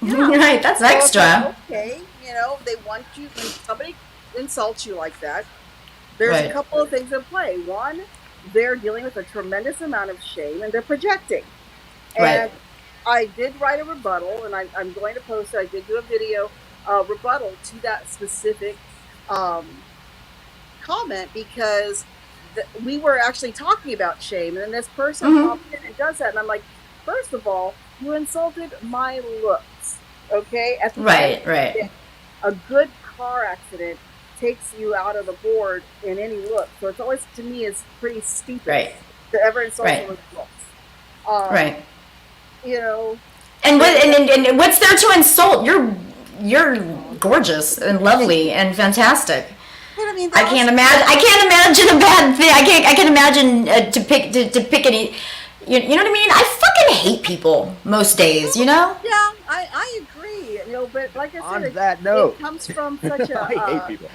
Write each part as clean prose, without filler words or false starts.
Yeah. Right, that's So it's like, extra. okay, they want you, when somebody insults you like that, there's a Right, couple of things in play. One, they're dealing with a tremendous amount of shame and they're projecting. right. And I did write a rebuttal, and I'm going to post it. I did do a video rebuttal to that specific um, comment because we were actually talking about shame, and then this person Mm-hmm. pops in and does that, and I'm like, first of all, you insulted my looks. Okay, at the end of Right, the right, day, a good car accident takes you out of the board in any look. So it's always, to me, is pretty stupid right, to ever insult right, someone's looks. Um, right. you know, And there, what there, and what's there to insult? You're oh, gorgeous and thank lovely you. and fantastic. But I mean, I there are can't some imagine. things. I can't imagine a bad thing. I can't imagine to pick any. You know what I mean? I fucking hate people most days. You know? Yeah, I agree. But like I said, On it that it note, comes from such a I hate people.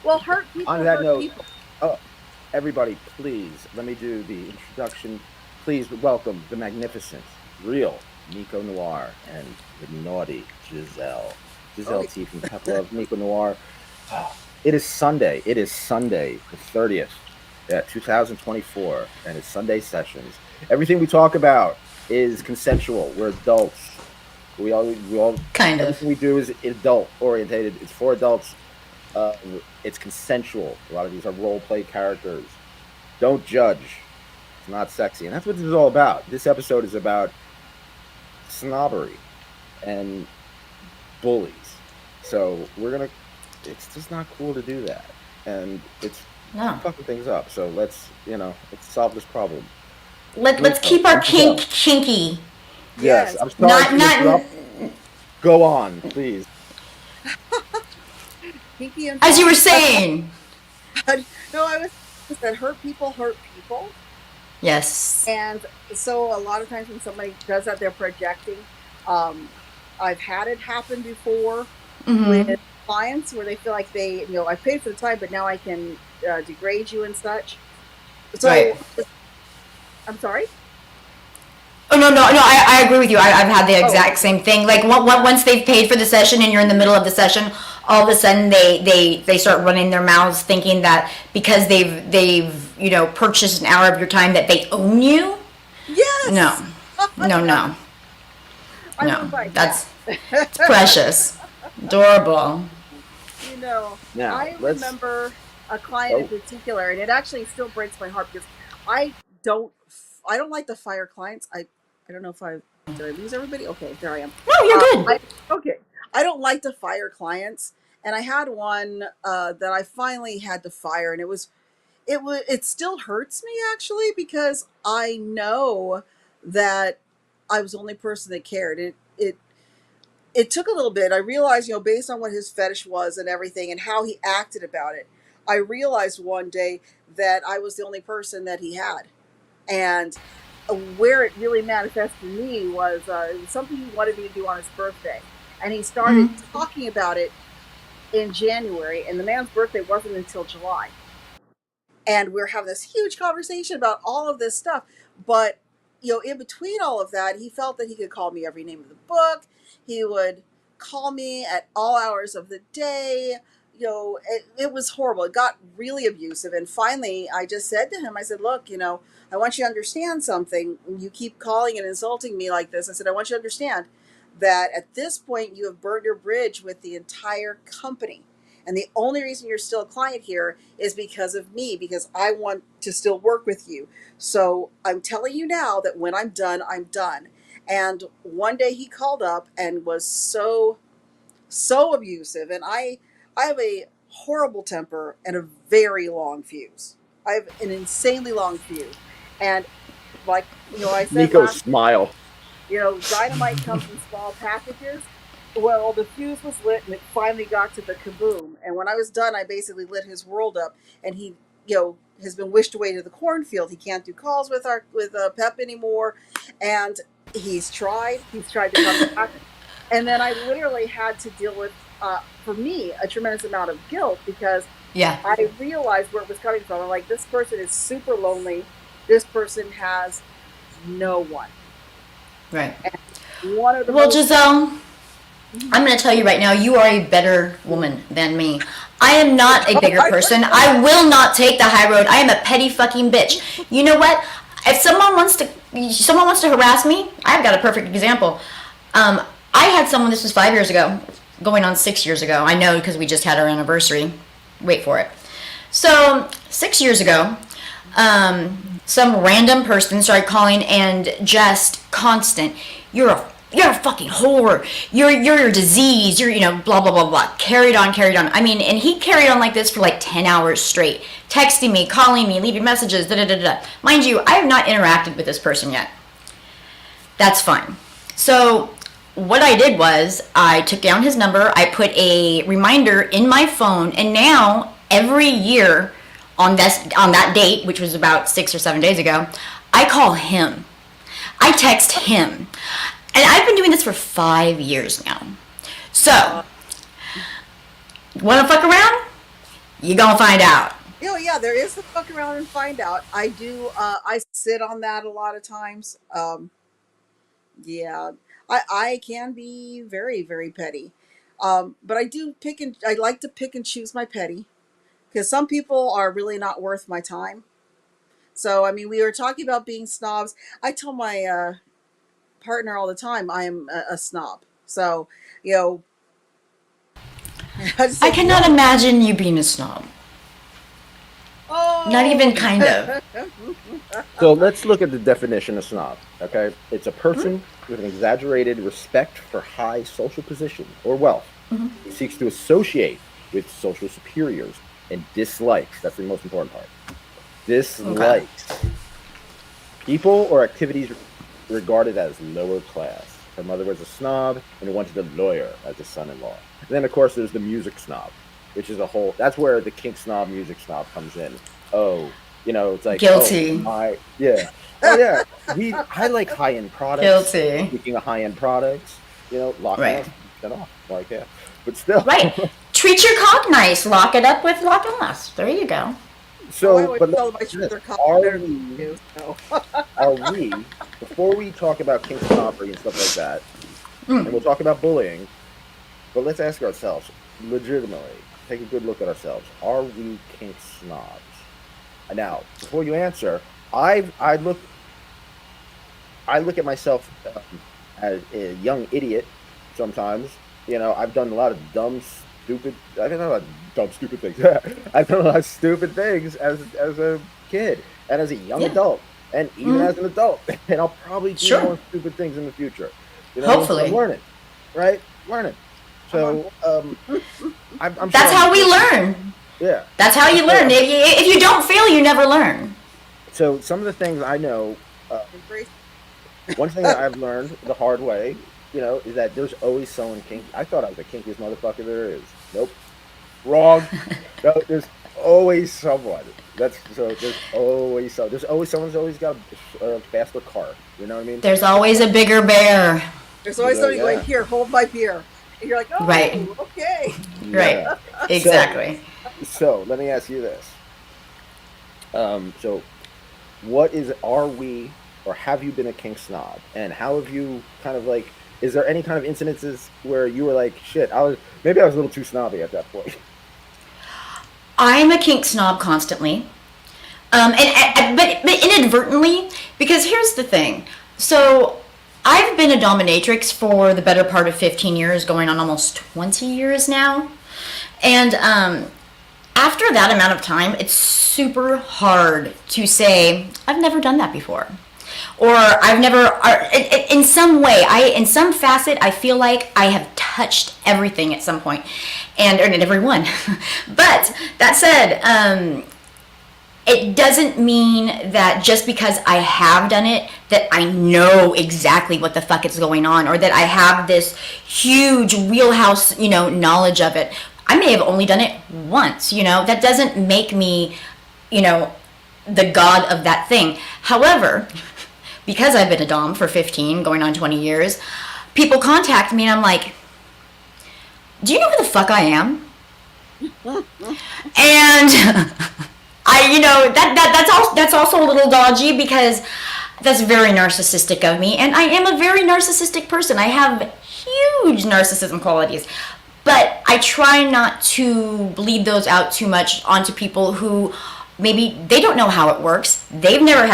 well, hurt On people that hurt note, people. oh, everybody, please let me do the introduction. Please welcome the magnificent, real Nico Noir and the naughty Giselle. Oh, Giselle T from Pep Love, Nico Noir. It is Sunday. It is Sunday, the 30th, 2024, and it's Sunday sessions. Everything we talk about is consensual. We're adults. We all, Kind of. everything we do is adult orientated. It's for adults. Uh, it's consensual. A lot of these are role play characters. Don't judge. It's not sexy, and that's what this is all about. This episode is about snobbery and bullies. So we're gonna. It's just not cool to do that, and it's No. fucking things up. So let's solve this problem. Let's Nico keep our and kink Giselle. kinky. Yes, yes. I'm sorry Not to not. interrupt. Go on, please. Pinky and As you were Promise. saying. No, I was that hurt people hurt people, Yes. and so a lot of times when somebody does that, they're projecting. Um, I've had it happen before with Mm-hmm. clients where they feel like I paid for the time, but now I can degrade you and such. Right. So I'm sorry. Oh no, no, no! I agree with you. I've had the Oh, exact same thing. Like once they've paid for the session and you're in the middle of the session, all of a sudden they start running their mouths, thinking that because they've purchased an hour of your time that they own you. No, yes. no, no, I no. live by That's it's that. precious, adorable. You know, Now I let's. remember a client in Oh, particular, and it actually still breaks my heart because I don't, I don't like to fire clients. I don't know if did I lose everybody? Okay, there I am. No, you're good. I okay. I don't like to fire clients, and I had one that I finally had to fire, and it still hurts me actually because I know that I was the only person that cared. It took a little bit. I realized, based on what his fetish was and everything and how he acted about it, I realized one day that I was the only person that he had. And where it really manifested in me was it was something he wanted me to do on his birthday. And he started Mm-hmm. talking about it in January, and the man's birthday wasn't until July. And we are having this huge conversation about all of this stuff. But, in between all of that, he felt that he could call me every name of the book. He would call me at all hours of the day. It was horrible. It got really abusive. And finally, I just said to him, I said, look, I want you to understand something. You keep calling and insulting me like this. I said, I want you to understand that at this point, you have burned your bridge with the entire company. And the only reason you're still a client here is because of me, because I want to still work with you. So I'm telling you now that when I'm done, I'm done. And one day he called up and was so, so abusive. And I have a horrible temper and a very long fuse. I have an insanely long fuse. And like, I said Nico, last smile. dynamite comes in small packages. Well, the fuse was lit and it finally got to the kaboom. And when I was done, I basically lit his world up. And he, has been wished away to the cornfield. He can't do calls with Pep anymore. And he's tried to come back. And then I literally had to deal with, for me, a tremendous amount of guilt because Yeah. I realized where it was coming from. I'm like, this person is super lonely. This person has no one. Right. And one of the Well, most Giselle. I'm going to tell you right now, you are a better woman than me. I am not a bigger person. I will not take the high road. I am a petty fucking bitch. You know what? If someone wants to harass me, I've got a perfect example. I had someone, this was 5 years ago, going on 6 years ago. I know because we just had our anniversary. Wait for it. So 6 years ago, some random person started calling and just constant, you're a fucking whore, you're a disease, you're, blah, blah, blah, blah. Carried on. I mean, and he carried on like this for like 10 hours straight, texting me, calling me, leaving messages, da-da-da-da. Mind you, I have not interacted with this person yet. That's fine. So what I did was I took down his number, I put a reminder in my phone, and now every year on that date, which was about 6 or 7 days ago, I call him. I text him. And I've been doing this for 5 years now. So, wanna fuck around? You gonna find out. Yeah, there is the fuck around and find out. I do, I sit on that a lot of times. Yeah, I can be very, very petty. But I like to pick and choose my petty. Because some people are really not worth my time. So, I mean, we were talking about being snobs. I tell my partner all the time I am a snob. So, you know, I cannot imagine you being a snob. Oh. Not even kind of. So let's look at the definition of snob, okay? It's a person with an exaggerated respect for high social position or wealth. He seeks to associate with social superiors and dislikes, that's the most important part, dislikes people or activities regarded as lower class. Her mother was a snob and wanted a lawyer as a son-in-law. And then, of course, there's the music snob, which is that's where the kink snob, music snob comes in. Oh, it's like... Guilty. Oh, yeah. Oh, yeah. I like high-end products. Guilty. Speaking of high-end products, lock it off, YKF. But still. Right. Treat your cock nice. Lock it up with lock and last. There you go. So, but are we, before we talk about kink snobbery and stuff like that, and we'll talk about bullying, but let's ask ourselves, legitimately, take a good look at ourselves. Are we kink snobs? Now, before you answer, I look at myself as a young idiot sometimes. I've done a lot of stupid things. I've done a lot of stupid things as a kid and as a young adult and even as an adult. And I'll probably do more stupid things in the future. Hopefully. I'm learning, right? Learning. So I'm That's how we learn. Yeah. That's how you learn. If you don't fail, you never learn. So some of the things I know, one thing that I've learned the hard way, is that there's always someone kinky. I thought I was the kinkiest motherfucker there is. Nope. Wrong. No, there's always someone. There's always someone's always got a faster car. You know what I mean? There's always a bigger bear. There's always somebody going, here, hold my beer. And you're like, oh, right. Okay. Right. Exactly. So let me ask you this. So are we, or have you been a kink snob? And how have you kind of like, is there any kind of incidences where you were like, shit, maybe I was a little too snobby at that point? I'm a kink snob constantly. But inadvertently, because here's the thing. So I've been a dominatrix for the better part of 15 years, going on almost 20 years now. And after that amount of time, it's super hard to say, I've never done that before. Or I've never, in some way, in some facet, I feel like I have touched everything at some point, and everyone. But that said, it doesn't mean that just because I have done it, that I know exactly what the fuck is going on, or that I have this huge wheelhouse, knowledge of it. I may have only done it once, that doesn't make me, the god of that thing. However, because I've been a dom for 15, going on 20 years, people contact me and I'm like, do you know who the fuck I am? And that's also a little dodgy, because that's very narcissistic of me, and I am a very narcissistic person. I have huge narcissism qualities. But I try not to bleed those out too much onto people who maybe they don't know how it works. They've never,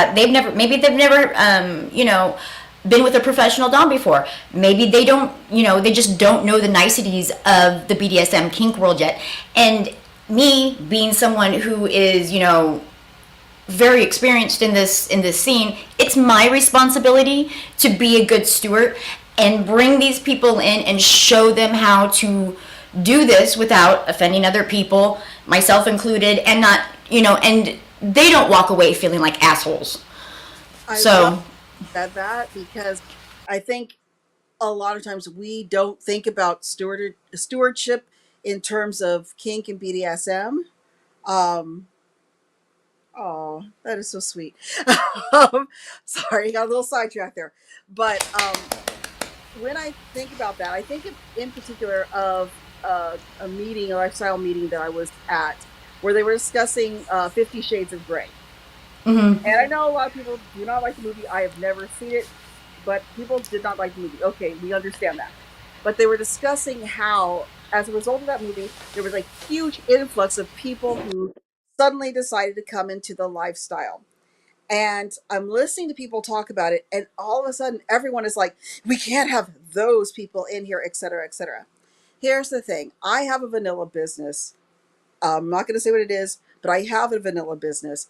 been with a professional dom before. Maybe they don't, they just don't know the niceties of the BDSM kink world yet. And me being someone who is, very experienced in this scene, it's my responsibility to be a good steward and bring these people in and show them how to do this without offending other people, myself included, and not, and they don't walk away feeling like assholes. I said that because I think a lot of times we don't think about stewardship in terms of kink and BDSM. Oh, that is so sweet. Sorry, got a little sidetracked there. But when I think about that, I think in particular of a meeting, a lifestyle meeting that I was at, where they were discussing 50 Shades of Grey. Mm-hmm. And I know a lot of people do not like the movie. I have never seen it, but people did not like the movie. Okay, we understand that. But they were discussing how, as a result of that movie, there was a huge influx of people who suddenly decided to come into the lifestyle. And I'm listening to people talk about it, and all of a sudden, everyone is like, we can't have those people in here, et cetera, et cetera. Here's the thing. I have a vanilla business. I'm not going to say what it is, but I have a vanilla business,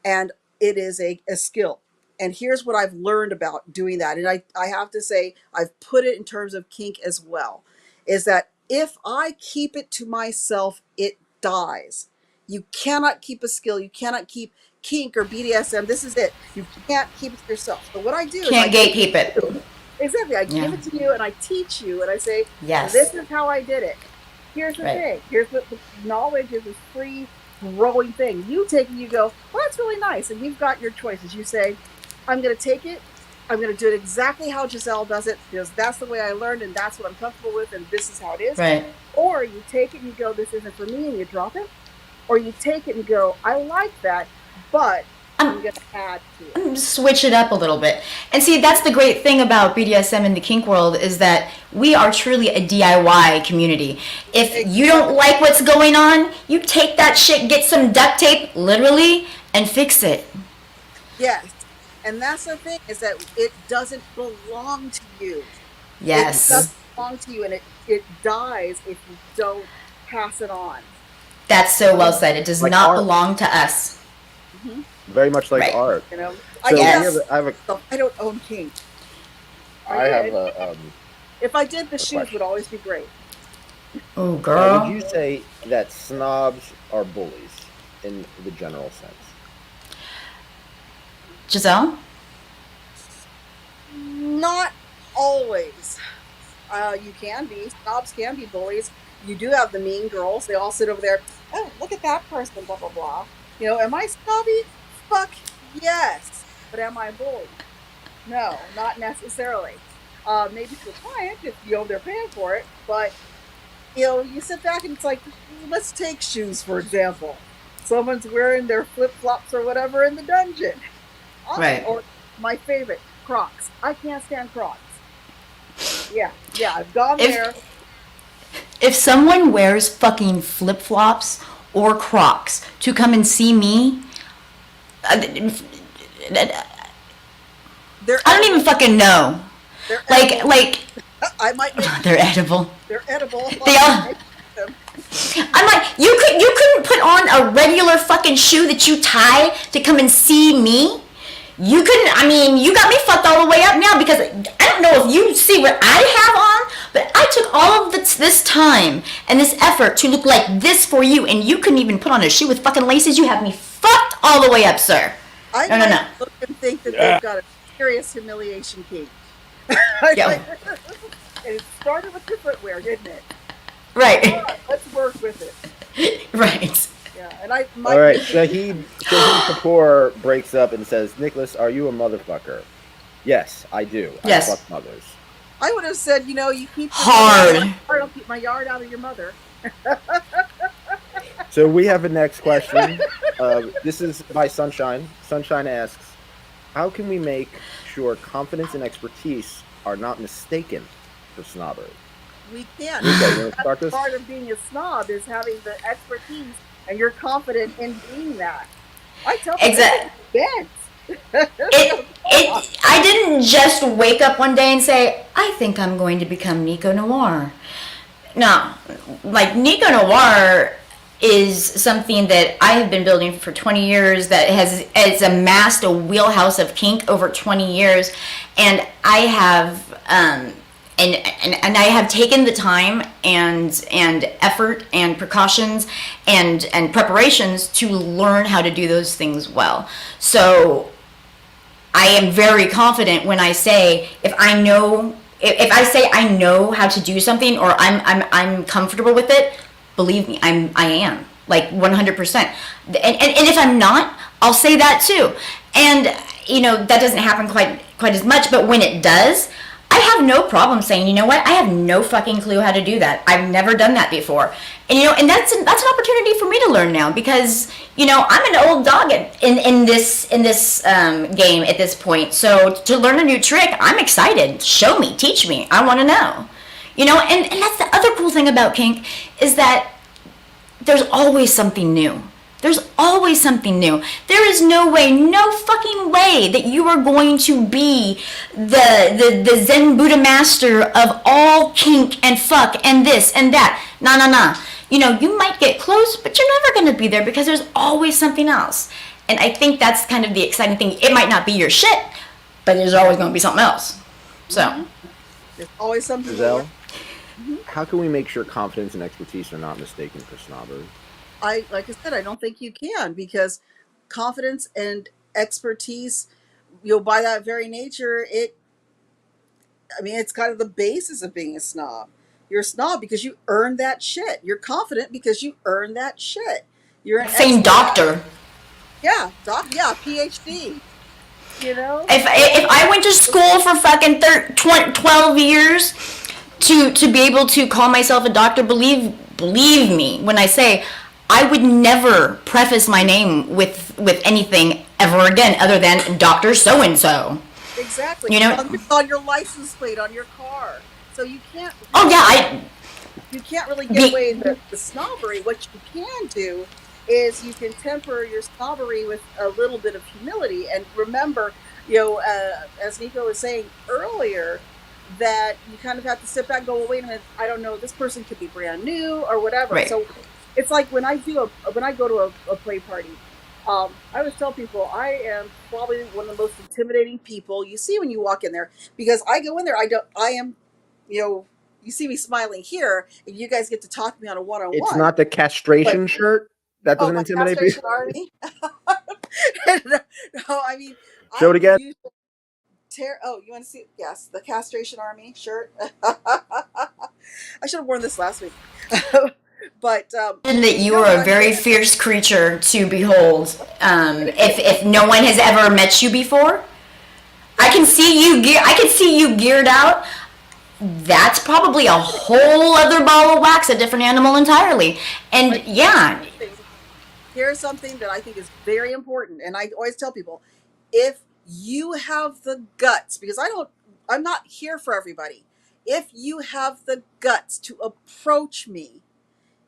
and it is a skill. And here's what I've learned about doing that. And I have to say, I've put it in terms of kink as well, is that if I keep it to myself, it dies. You cannot keep a skill. You cannot keep kink or BDSM. This is it. You can't keep it to yourself. So what I do is Can't gatekeep it. Exactly. I give it to you and I teach you and I say, yes, this is how I did it. Here's the thing. Here's the knowledge is this free growing thing. You take it, you go, well, that's really nice. And you've got your choices. You say, I'm going to take it. I'm going to do it exactly how Giselle does it because that's the way I learned and that's what I'm comfortable with and this is how it is. Right. Or you take it and you go, this isn't for me, and you drop it. Or you take it and go, I like that, but I'm going to add to it. Switch it up a little bit. And see, that's the great thing about BDSM in the kink world is that we are truly a DIY community. If you don't like what's going on, you take that shit, get some duct tape, literally, and fix it. Yes. And that's the thing, is that it doesn't belong to you. Yes. It doesn't belong to you, and it dies if you don't pass it on. That's so well said. It does like not art. Belong to us. Mm-hmm. Very much like Right. art. You know, So I don't own kink. If I did, the shoes question. would always be great. Oh, girl. Would you say that snobs are bullies in the general sense? Giselle? Not always. You can be. Snobs can be bullies. You do have the mean girls. They all sit over there. Oh, look at that person, blah, blah, blah. You know, am I snobby? Fuck yes. But am I a bully? No, not necessarily. Maybe to a client if, they're paying for it. But, you sit back and it's like, let's take shoes, for example. Someone's wearing their flip-flops or whatever in the dungeon. Awesome. Right. Or my favorite, Crocs. I can't stand Crocs. Yeah, I've gone there. If someone wears fucking flip-flops or Crocs to come and see me, I don't even fucking know. Like I might make they're edible. They're edible. They are. I'm like, you couldn't put on a regular fucking shoe that you tie to come and see me. You couldn't. You got me fucked all the way up now because I don't know if you see what I have on, but I took all of this time and this effort to look like this for you, and you couldn't even put on a shoe with fucking laces. You have me fucked all the way up, sir. I No. look and think that they've got a serious humiliation kink. Yeah. And it started with the footwear, didn't it? Right. Yeah, let's work with it. Right. Yeah, and all right, Shahid Kapoor breaks up and says, Nicholas, are you a motherfucker? Yes, I do. Yes. I fuck mothers. I would have said, you keep hard. I'll keep my yard out of your mother. So we have a next question. This is by Sunshine. Sunshine asks, how can we make sure confidence and expertise are not mistaken for snobbery. We can't. Nico, you want to start That's this? part of being a snob is having the expertise, and you're confident in being that. I tell people it Exactly. takes bent. I didn't just wake up one day and say, I think I'm going to become Nico Noir. No, like Nico Noir is something that I have been building for 20 years that has amassed a wheelhouse of kink over 20 years, and I have and I have taken the time and effort and precautions and preparations to learn how to do those things well. So I am very confident when I say if I say I know how to do something or I'm comfortable with it, believe me, I am like 100%. And if I'm not, I'll say that too. And that doesn't happen quite as much, but when it does, I have no problem saying, you know what, I have no fucking clue how to do that. I've never done that before. And that's an opportunity for me to learn now because, I'm an old dog in this game at this point. So to learn a new trick, I'm excited. Show me, teach me. I want to know. And that's the other cool thing about kink is that there's always something new. There's always something new. There is no fucking way that you are going to be the Zen Buddha master of all kink and fuck and this and that. Nah. You might get close, but you're never going to be there because there's always something else. And I think that's kind of the exciting thing. It might not be your shit, but there's always going to be something else. So. There's always something Giselle, how can we make sure confidence and expertise are not mistaken for snobbery? Like I said, I don't think you can because confidence and expertise, by that very nature, it's kind of the basis of being a snob. You're a snob because you earned that shit. You're confident because you earned that shit. You're an Same expert. doctor. Yeah, PhD. If I went to school for fucking 12 years to be able to call myself a doctor, believe me when I say I would never preface my name with anything ever again other than Dr. So-and-so. Exactly. It's on your license plate on your car. So you can't. Oh, yeah. You can't really get away with the snobbery. What you can do is you can temper your snobbery with a little bit of humility. And remember, as Nico was saying earlier, that you kind of have to sit back and go, well, wait a minute, I don't know, this person could be brand new or whatever. Right. So it's like when I go to a play party, I always tell people I am probably one of the most intimidating people you see when you walk in there because I go in there, you see me smiling here, and you guys get to talk to me on a one-on-one. It's not the castration shirt that doesn't intimidate castration people. Army. No, I mean, show it again. You want to see? Yes, the castration army shirt. I should have worn this last week. But that you are a very fierce creature to behold. If no one has ever met you before, I can see you geared out. That's probably a whole other ball of wax, a different animal entirely. And yeah. Here's something that I think is very important, and I always tell people, if you have the guts, because I'm not here for everybody. If you have the guts to approach me,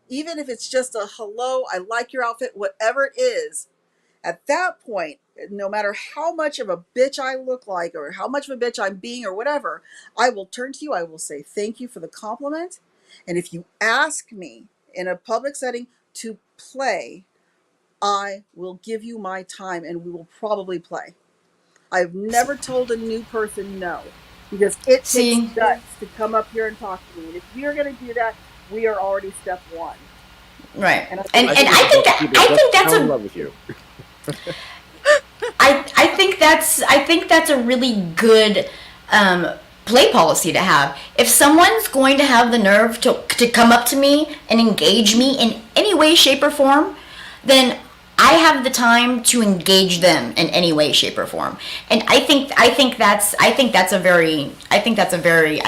even if it's just a hello, I like your outfit, whatever it is, at that point, no matter how much of a bitch I look like or how much of a bitch I'm being or whatever, I will turn to you. I will say thank you for the compliment. And if you ask me in a public setting to play, I will give you my time and we will probably play. I've never told a new person no because it takes guts to come up here and talk to me. And if we are going to do that, we are already step one. Right. And I think that's in love with you. I think that's a really good play policy to have. If someone's going to have the nerve to come up to me and engage me in any way, shape, or form, then I have the time to engage them in any way, shape, or form. And I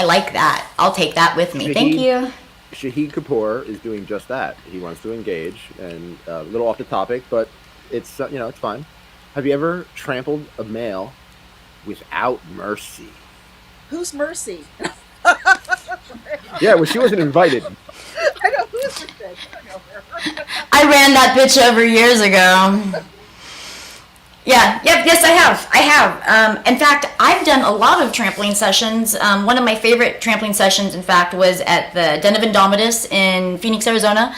like that. I'll take that with me. Thank you. Shahid Kapoor is doing just that. He wants to engage, and a little off the topic, but it's it's fine. Have you ever trampled a male without mercy? Who's mercy? Yeah, well, she wasn't invited. I know who's this bitch. I don't know her. I ran that bitch over years ago. Yeah, yep, yes, I have. I have. In fact, I've done a lot of trampoline sessions. One of my favorite trampoline sessions, in fact, was at the Den of Indomitus in Phoenix, Arizona,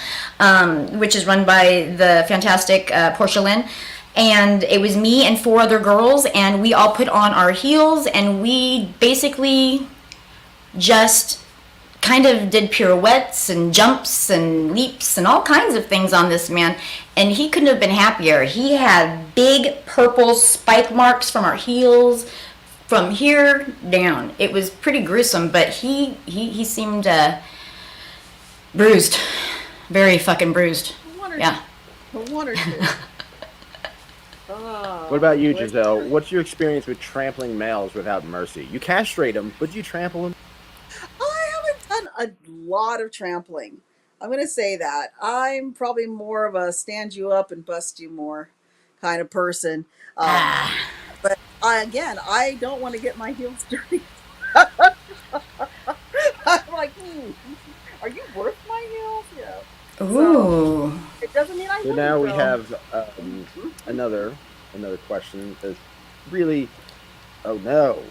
which is run by the fantastic Portia Lynn. And it was me and 4 other girls, and we all put on our heels, and we basically just kind of did pirouettes and jumps and leaps and all kinds of things on this man, and he couldn't have been happier. He had big purple spike marks from our heels from here down. It was pretty gruesome, but he seemed bruised, very fucking bruised. Yeah. One or two. What about you, Giselle? What's your experience with trampling males without mercy? You castrate them, but you trample them? I haven't done a lot of trampling. I'm going to say that. I'm probably more of a stand you up and bust you more kind of person. But I don't want to get my heels dirty. I'm like, are you worth my heels? Yeah. Ooh. So it doesn't mean I So wouldn't, now we though. have another question. That's really, oh no,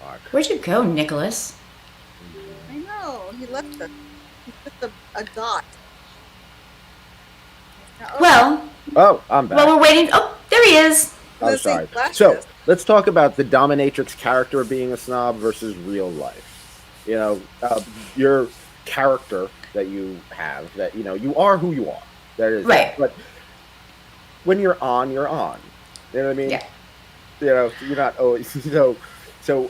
Mark. Where'd you go, Nicholas? I know. He left us. He's just a dot. Well, Oh, I'm back. while we're waiting, oh, there he is. I'm sorry. So let's talk about the dominatrix character of being a snob versus real life. You know, your character that you have, that, you know, you are who you are. That is Right. But when you're on, you're on. You know what I mean? Yeah. You know, you're not always. So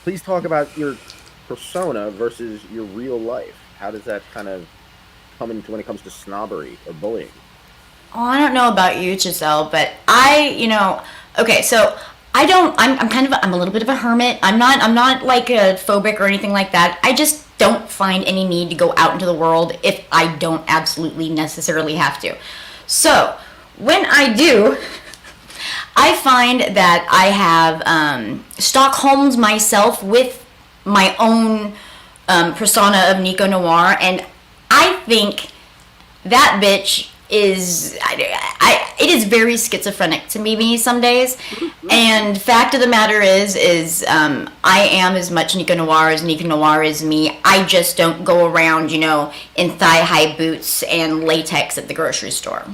please talk about your persona versus your real life. How does that kind of come into when it comes to snobbery or bullying? Oh, I don't know about you, Giselle, but okay, so I'm a little bit of a hermit. I'm not like a phobic or anything like that. I just don't find any need to go out into the world if I don't absolutely necessarily have to. So, when I do, I find that I have Stockholmed myself with my own persona of Nico Noir, and I think that bitch is it is very schizophrenic to me some days. And fact of the matter is I am as much Nico Noir as Nico Noir is me. I just don't go around, in thigh-high boots and latex at the grocery store.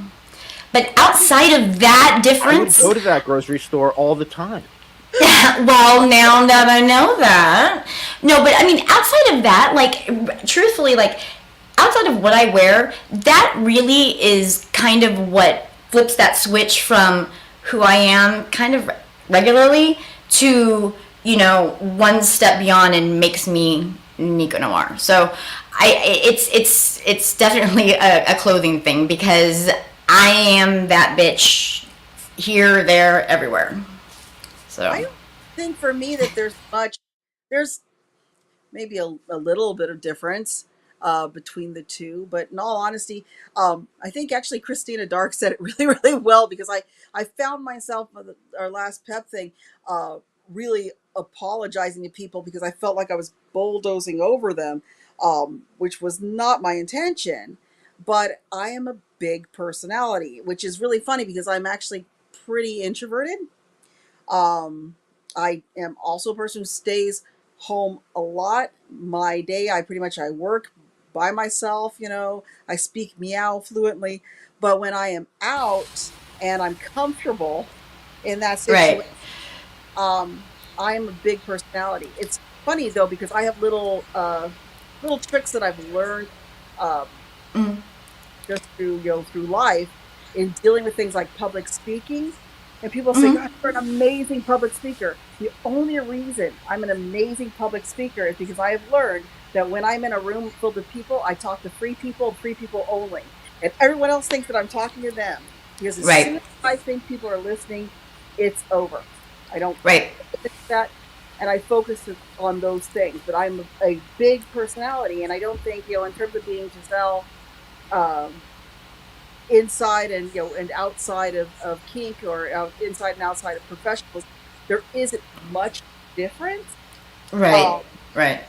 But outside of that difference, I would go to that grocery store all the time. well, now that I know that, no, but I mean, outside of that, like, truthfully, like, outside of what I wear, that really is kind of what flips that switch from who I am kind of regularly to, one step beyond and makes me Nico Noir. So it's definitely a clothing thing, because I am that bitch here, there, everywhere. So I don't think for me that there's maybe a little bit of difference between the two, but in all honesty, I think actually Christina Dark said it really, really well, because I found myself with our last PEP thing really apologizing to people because I felt like I was bulldozing over them, which was not my intention. But I am a big personality, which is really funny because I'm actually pretty introverted. I am also a person who stays home a lot. My day, I work by myself, I speak meow fluently. But when I am out and I'm comfortable in that situation, right. I am a big personality. It's funny though, because I have little tricks that I've learned um, Mm. just through life in dealing with things like public speaking. And people say, Mm. God, you're an amazing public speaker. The only reason I'm an amazing public speaker is because I have learned that when I'm in a room filled with people, I talk to three people only. And everyone else thinks that I'm talking to them. Because as soon Right. as I think people are listening, it's over. I don't Right. fix that. And I focus on those things. But I'm a big personality. And I don't think, in terms of being Giselle, um, inside and and outside of kink, or inside and outside of professionals, there isn't much difference. Right. Um, Right.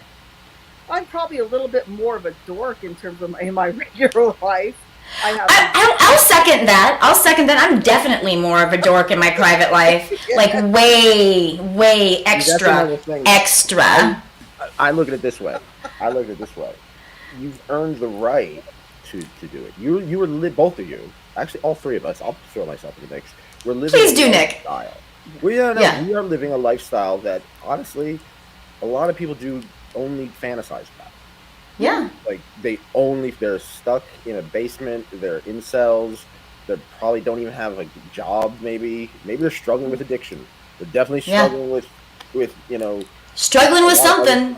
I'm probably a little bit more of a dork in terms of in my regular life. I have a I'll second that. I'll second that. I'm definitely more of a dork in my private life. Like way That's another thing. extra. I look at it this way. You've earned the right to do it. You were both of you, actually all three of us. I'll throw myself in the mix. We're living. Please do, Nick. We are living a lifestyle that honestly, a lot of people do only fantasize about. Yeah. Like they're stuck in a basement. They're incels. They probably don't even have a job. Maybe they're struggling with addiction. They're definitely struggling with struggling with something.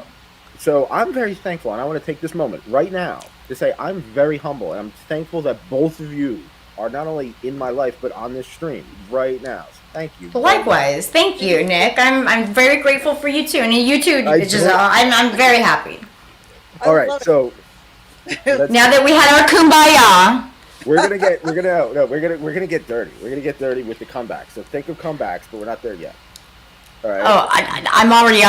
So I'm very thankful, and I want to take this moment right now to say I'm very humble, and I'm thankful that both of you are not only in my life but on this stream right now. So thank you. Likewise, thank you, Nick. I'm very grateful for you too, and you too. I'm very happy. All right, so now that we had our kumbaya, we're gonna get dirty. We're gonna get dirty with the comebacks. So think of comebacks, but we're not there yet. All right. Oh, I'm already.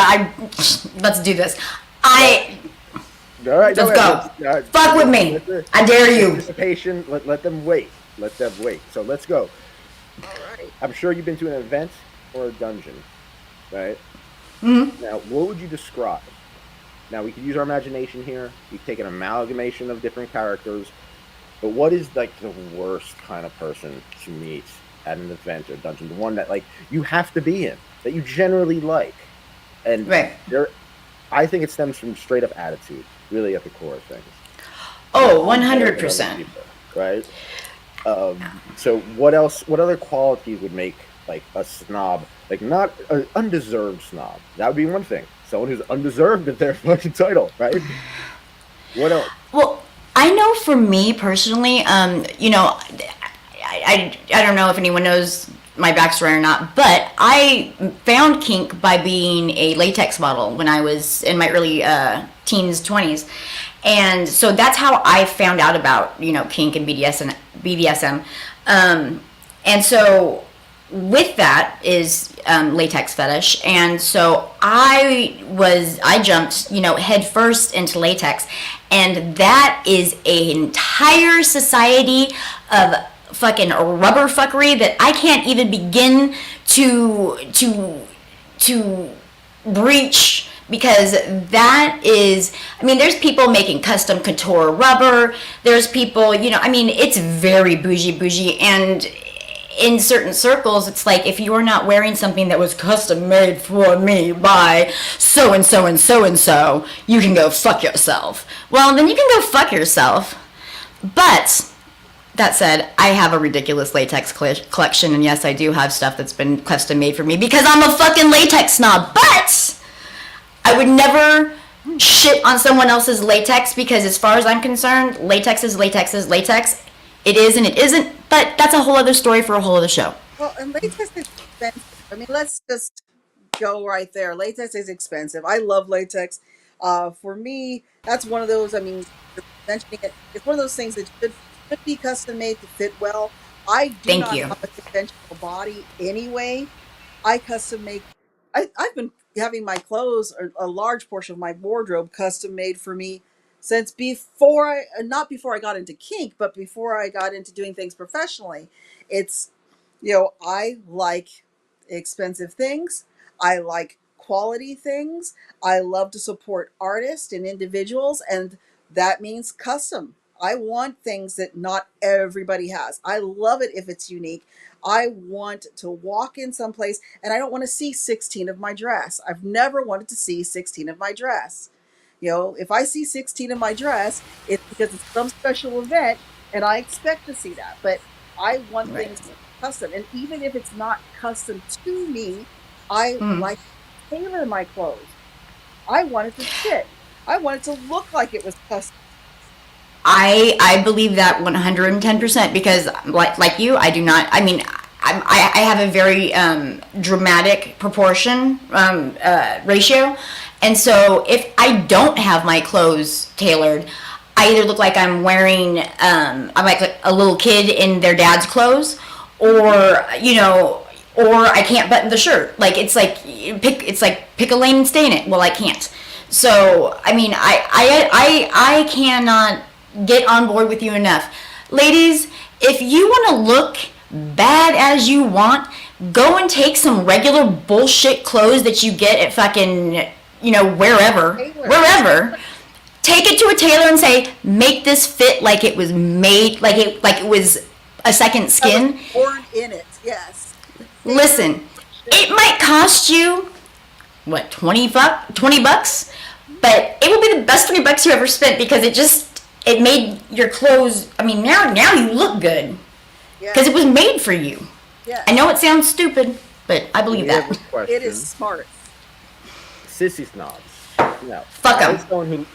Let's do this. All right, let's go. Fuck with me. I dare you. Anticipation. Let them wait. So let's go. all right. I'm sure you've been to an event or a dungeon, right? Mm-hmm. Now, what would you describe? Now, we could use our imagination here. We could take an amalgamation of different characters. But what is like the worst kind of person to meet at an event or dungeon? The one that like you have to be in, that you generally like. And I think it stems from straight up attitude, really at the core of things. Oh, 100%. Right? So what else? What other qualities would make like a snob, like not an undeserved snob? That would be one thing. Someone who's undeserved of their fucking title, right? What else? Well, I know for me personally, I don't know if anyone knows my backstory or not, but I found kink by being a latex model when I was in my early teens, 20s. And so that's how I found out about, kink and BDSM. And so with that is latex fetish. And so I jumped, head first into latex. And that is an entire society of fucking rubber fuckery that I can't even begin to breach, because that is, there's people making custom couture rubber. There's people, it's very bougie, and in certain circles, it's like, if you're not wearing something that was custom made for me by so and so and so and so, you can go fuck yourself. Well, then you can go fuck yourself. But that said, I have a ridiculous latex collection, and yes, I do have stuff that's been custom made for me because I'm a fucking latex snob. But I would never shit on someone else's latex, because as far as I'm concerned, latex is latex is latex. It is and it isn't, but that's a whole other story for a whole other show. Well, and latex is expensive. Let's just go right there. Latex is expensive. I love latex. For me, that's one of those, you're mentioning it, it's one of those things that should be custom made to fit well. I do not have a conventional body anyway. I custom make, I've been having my clothes, or a large portion of my wardrobe, custom made for me since not before I got into kink, but before I got into doing things professionally. It's, I like expensive things. I like quality things. I love to support artists and individuals, and that means custom. I want things that not everybody has. I love it if it's unique. I want to walk in someplace and I don't want to see 16 of my dress. I've never wanted to see 16 of my dress. If I see 16 of my dress, it's because it's some special event and I expect to see that. But I want things custom. And even if it's not custom to me, I like to tailor my clothes. I want it to fit. I want it to look like it was custom. I believe that 110%, because like you, I do not, I have a very dramatic proportion ratio. And so if I don't have my clothes tailored, I either look like I'm wearing, I'm like a little kid in their dad's clothes, or I can't button the shirt. Like, it's like pick a lane and stay in it. Well, I can't. So, I mean, I cannot get on board with you enough. Ladies, if you want to look bad as you want, go and take some regular bullshit clothes that you get at fucking, wherever. Take it to a tailor and say, make this fit like it was made, like it was a second skin. Born in it, yes. Listen, it might cost you, what, 20 bucks? But it will be the best 20 bucks you ever spent because it made your clothes, I mean, now you look good. Because it was made for you. Yeah. I know it sounds stupid, but I believe that. It is smart. Sissy snobs. No. Fuck them. Someone who...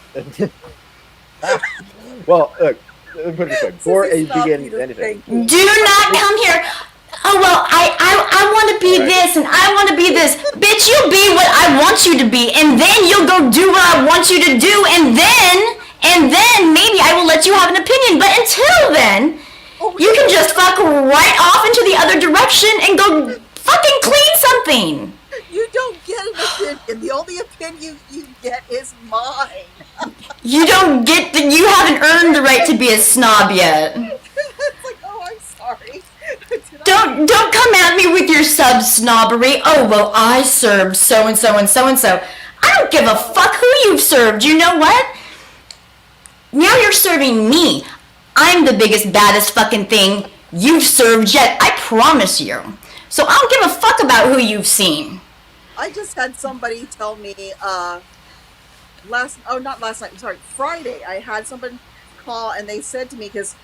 Well, look, let me put it this way. Before you begin anything. Do not come here. Oh, well, I want to be this and I want to be this. Bitch, you be what I want you to be. And then you'll go do what I want you to do. And then maybe I will let you have an opinion. But until then, you can just fuck right off into the other direction and go fucking clean something. You don't get an opinion. The only opinion you get is mine. You haven't earned the right to be a snob yet. It's like, oh, I'm sorry. Don't come at me with your sub-snobbery. Oh, well, I served so-and-so and so-and-so. I don't give a fuck who you've served. You know what? Now you're serving me. I'm the biggest, baddest fucking thing you've served yet. I promise you. So I don't give a fuck about who you've seen. I just had somebody tell me, Friday, I had someone call and they said to me, because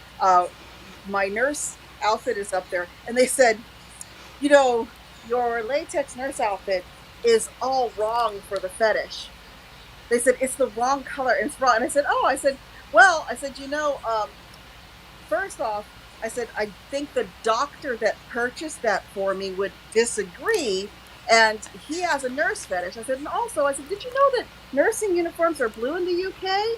my nurse outfit is up there, and they said, your latex nurse outfit is all wrong for the fetish. They said, it's the wrong color, and it's wrong. And I said, first off, I said, I think the doctor that purchased that for me would disagree, and he has a nurse fetish. I said, and also, did you know that nursing uniforms are blue in the UK?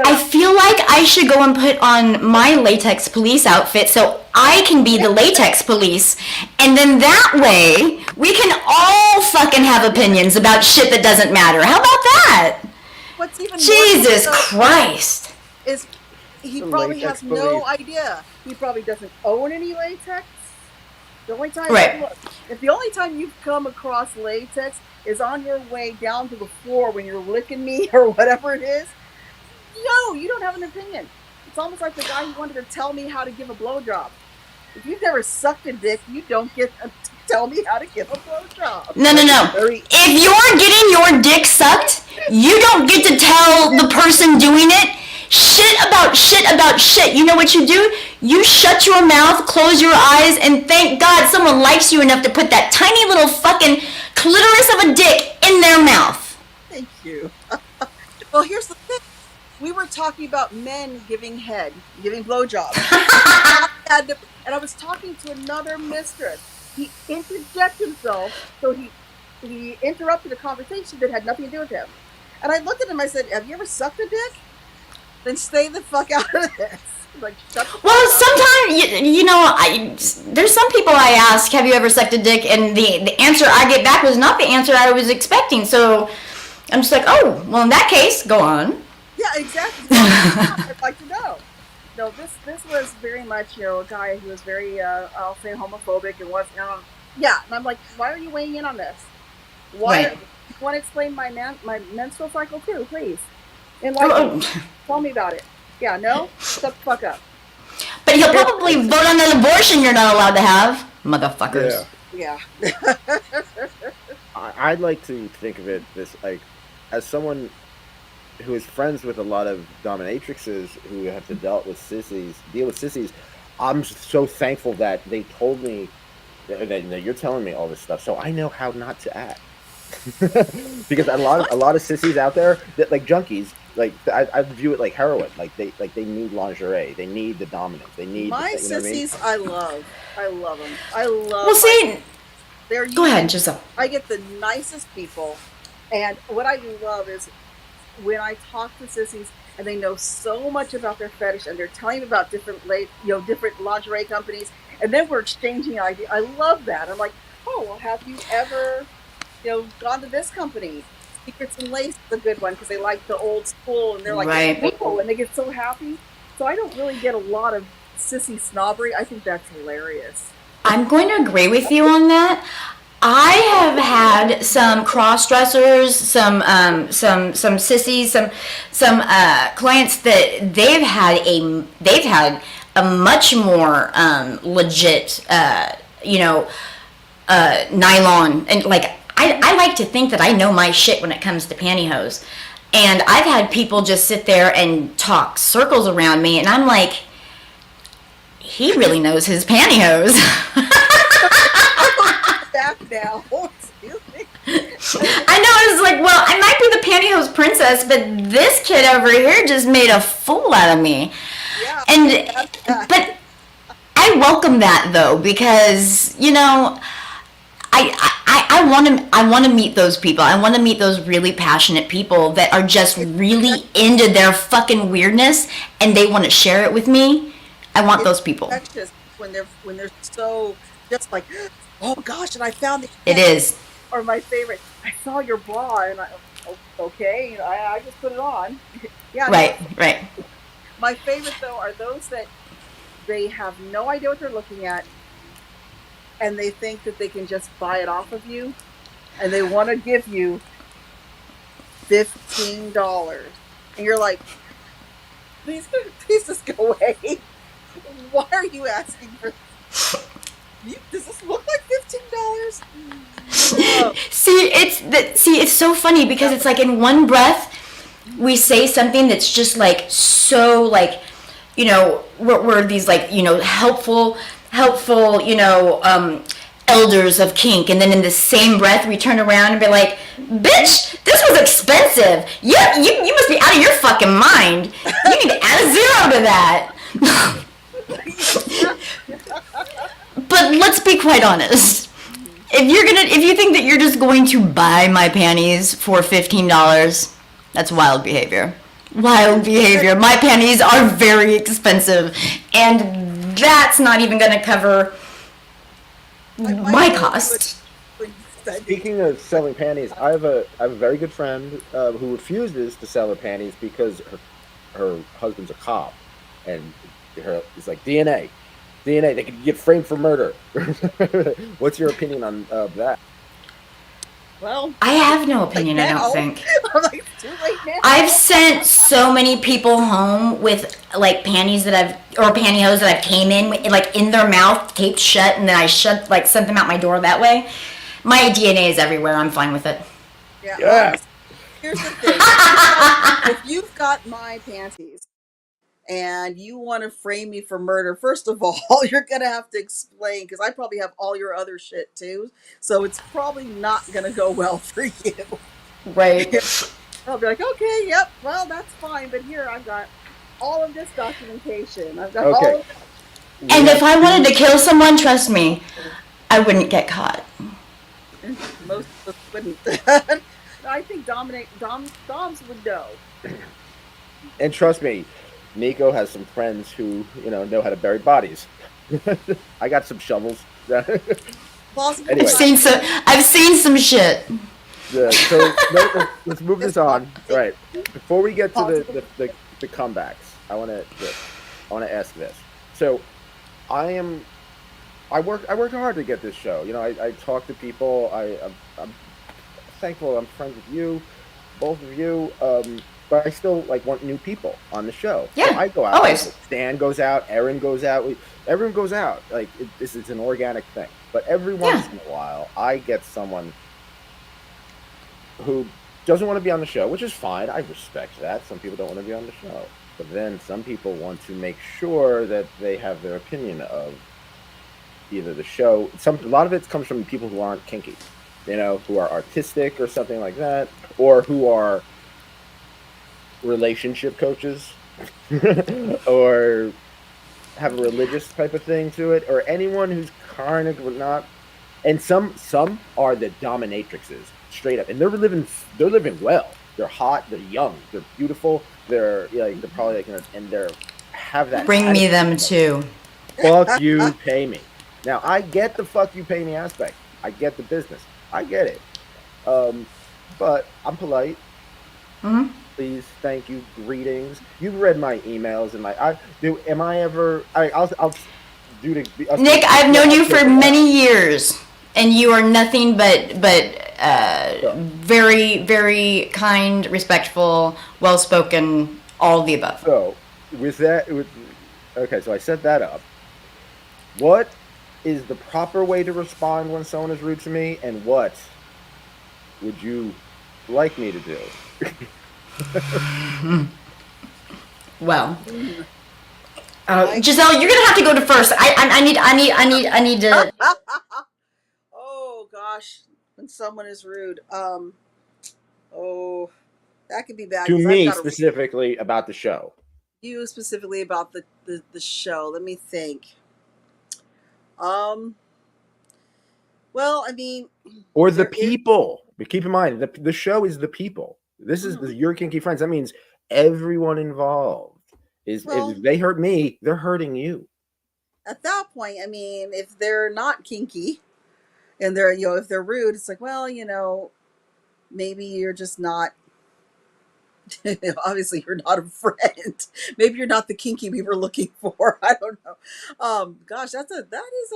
I feel like I should go and put on my latex police outfit so I can be the latex police, and then that way we can all fucking have opinions about shit that doesn't matter. How about that? What's even Jesus Christ. Is he probably has no idea. He probably doesn't own any latex. The only time if the only time you've come across latex is on your way down to the floor when you're licking me or whatever it is, no, you don't have an opinion. It's almost like the guy who wanted to tell me how to give a blowjob. If you've never sucked a dick, you don't get to tell me how to give a blowjob. No. If you're getting your dick sucked, you don't get to tell the person doing it shit about shit. You know what you do? You shut your mouth, close your eyes, and thank God someone likes you enough to put that tiny little fucking clitoris of a dick in their mouth. Thank you. Well, here's the thing. We were talking about men giving blowjobs. And I was talking to another mistress. He interjected himself, so he interrupted a conversation that had nothing to do with him. And I looked at him, I said, have you ever sucked a dick? Then stay the fuck out of this. Like, shut the fuck well, up. sometimes, there's some people I ask, have you ever sucked a dick? And the answer I get back was not the answer I was expecting. So I'm just like, oh, well, in that case, go on. Yeah, exactly. I'd like to know. No, this was very much, a guy who was very, I'll say, homophobic and was, yeah. And I'm like, why are you weighing in on this? Why? Right. You want to explain my menstrual cycle too, please? Tell me about it. Yeah, no? Shut the fuck up. But he'll probably vote on an abortion you're not allowed to have, motherfuckers. Yeah. I'd like to think of it as someone who is friends with a lot of dominatrixes who have to deal with sissies. I'm so thankful that they told me that you're telling me all this stuff, so I know how not to act. Because a lot of sissies out there that like junkies, like I view it like heroin. Like they need lingerie, they need the dominance, they need my sissies. I love them. Well, see, go ahead, Giselle. I get the nicest people, and what I love is when I talk to sissies and they know so much about their fetish and they're telling me about different lingerie companies, and then we're exchanging ideas. I love that. I'm like, oh, well, have you ever gone to this company? Secrets and Lace is a good one because they like the old school and they're like, Right. whoa, and they get so happy. So I don't really get a lot of sissy snobbery. I think that's hilarious. I'm going to agree with you on that. I have had some cross dressers, some sissies, some clients that they've had a much more legit, nylon, and like I like to think that I know my shit when it comes to pantyhose, and I've had people just sit there and talk circles around me, and I'm like, he really knows his pantyhose. Back now. Excuse me. I know, it's like, well, I might be the pantyhose princess, but this kid over here just made a fool out of me. Yeah. And, but I welcome that though, because, I want to meet those people. I want to meet those really passionate people that are just really into their fucking weirdness and they want to share it with me. I want those people. Infectious when they're so just like, oh gosh, and I found the It is. Or my favorite, I saw your bra and okay, I just put it on. Yeah. Right, right. My favorite though are those that they have no idea what they're looking at and they think that they can just buy it off of you and they want to give you $15 and you're like, please just go away. Why are you asking for does this look like $15? See, it's so funny because it's like in one breath we say something that's just like so like, we're these like, helpful, elders of kink, and then in the same breath we turn around and be like, bitch, this was expensive. You must be out of your fucking mind. You need to add a zero to that. But let's be quite honest. If you think that you're just going to buy my panties for $15, that's wild behavior. Wild behavior. My panties are very expensive, and that's not even going to cover my cost. Speaking of selling panties, I have a very good friend who refuses to sell her panties because her husband's a cop, and it's like DNA. They could get framed for murder. What's your opinion on that? Well, I have no opinion, I don't think. I'm like, it's too late now. I've sent so many people home with like panties or pantyhose that I've came in like in their mouth, taped shut, and then I sent them out my door that way. My DNA is everywhere. I'm fine with it. Yeah. Here's the thing. If you've got my panties and you want to frame me for murder, first of all, you're going to have to explain, because I probably have all your other shit too. So it's probably not going to go well for you. Right. I'll be like, okay, yep, well, that's fine. But here, I've got all of this documentation. I've got all of this. And if I wanted to kill someone, trust me, I wouldn't get caught. Most of us wouldn't. I think Doms would know. And trust me, Nico has some friends who know how to bury bodies. I got some shovels. Anyway. I've seen some shit. Yeah, so let's move this on. All right. Before we get to the comebacks, I want to ask this. So, I worked hard to get this show. I talked to people. I'm thankful I'm friends with you, both of you. But I still want new people on the show. Yeah, so I go out. Always. Stan goes out. Erin goes out. Everyone goes out. This is an organic thing. But every once in a while, I get someone who doesn't want to be on the show, which is fine. I respect that. Some people don't want to be on the show. But then some people want to make sure that they have their opinion of either the show. A lot of it comes from people who aren't kinky, who are artistic or something like that, or who are relationship coaches or have a religious type of thing to it, or anyone who's kind of not. And some are the dominatrixes, straight up, and they're living well. They're hot, they're young, they're beautiful, they're probably and they're have that. Bring me them too. Fuck you, pay me. Now I get the fuck you pay me aspect. I get the business. I get it. but I'm polite. Hmm. Please, thank you, greetings. You've read my emails and my. I do. Am I ever? I'll do the. Us Nick, do. I've Yeah, known I'll you joke for around. many years, and you are nothing but So, very, very kind, respectful, well spoken, all of the above. so with that, okay. So I set that up. What is the proper way to respond when someone is rude to me, and what would you like me to do? Well, Mm, I Giselle, you're gonna have to go to first. I need to. oh gosh, when someone is rude. Oh, that could be bad To because I've me got a specifically about the show, review specifically about the show. Let me think. Um, well, I mean, or the there is. people. But keep in mind, the show is the people. This is Mhm. your kinky friends. That means everyone involved is. Well, If they hurt me, they're hurting you. at that point, I mean, if they're not kinky and they're if they're rude, it's like, well, maybe you're just not. Obviously, you're not a friend. Maybe you're not the kinky we were looking for. I don't know. Gosh, that is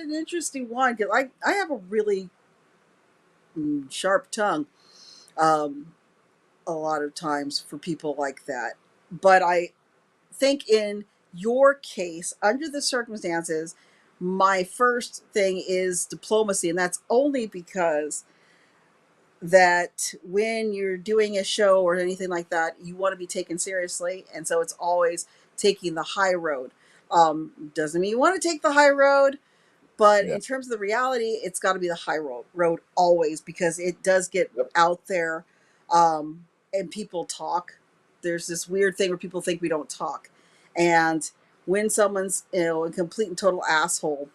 an interesting one because I have a really sharp tongue. Um, a lot of times for people like that, but I think in your case, under the circumstances, my first thing is diplomacy, and that's only because that when you're doing a show or anything like that, you want to be taken seriously, and so it's always taking the high road. Doesn't mean you want to take the high road, but Yeah. in terms of the reality, it's got to be the high road always because it does get Yep. out there, and people talk. There's this weird thing where people think we don't talk, and when someone's a complete and total asshole,